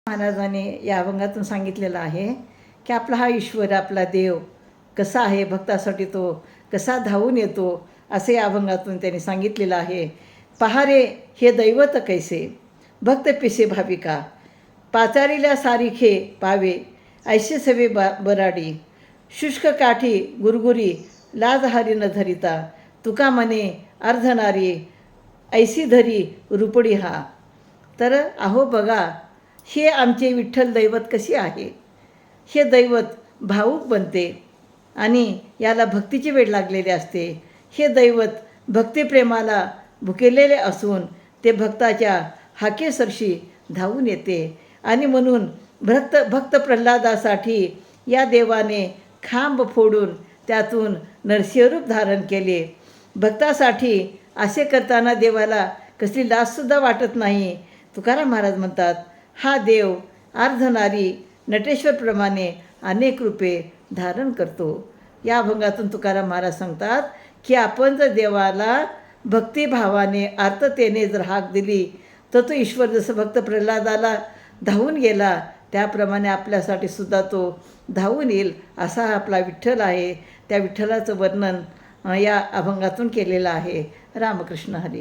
महाराजांनी या अभंगातून सांगितलेलं आहे की आपला हा ईश्वर, आपला देव कसा आहे, भक्तासाठी तो कसा धावून येतो, असे या अभंगातून त्यांनी सांगितलेलं आहे. पहारे हे दैवत कैसे, भक्त पिसे भाविका, पाचारीला सारिखे पावे, ऐसे सवे बराडी, शुष्क काठी गुरगुरी, लाज हारी न धरिता, तुका मने अर्धनारी, ऐसी धरी रुपडी हा. तर अहो बघा, हे आमचे विठ्ठल दैवत कशी आहे. हे दैवत भावूक बनते आणि याला भक्तीची वेळ लागलेली असते. हे दैवत भक्तिप्रेमाला भुकेलेले असून ते भक्ताच्या हाकेसरशी धावून येते आणि म्हणून भक्त प्रल्हादासाठी या देवाने खांब फोडून त्यातून नरसिंहरूप धारण केले. भक्तासाठी असे करताना देवाला कसली लाजसुद्धा वाटत नाही. तुकाराम महाराज म्हणतात, हा देव अर्धनारी नटेश्वरप्रमाणे अनेक रूपे धारण करतो. या अभंगातून तुकाराम महाराज सांगतात की आपण जर देवाला भक्तिभावाने आर्ततेने जर हाक दिली तर तो ईश्वर जसं भक्त प्रल्हादाला धावून गेला त्याप्रमाणे आपल्यासाठी सुद्धा तो धावून येईल. असा हा आपला विठ्ठल आहे. त्या विठ्ठलाचं वर्णन या अभंगातून केलेलं आहे. रामकृष्ण हरी.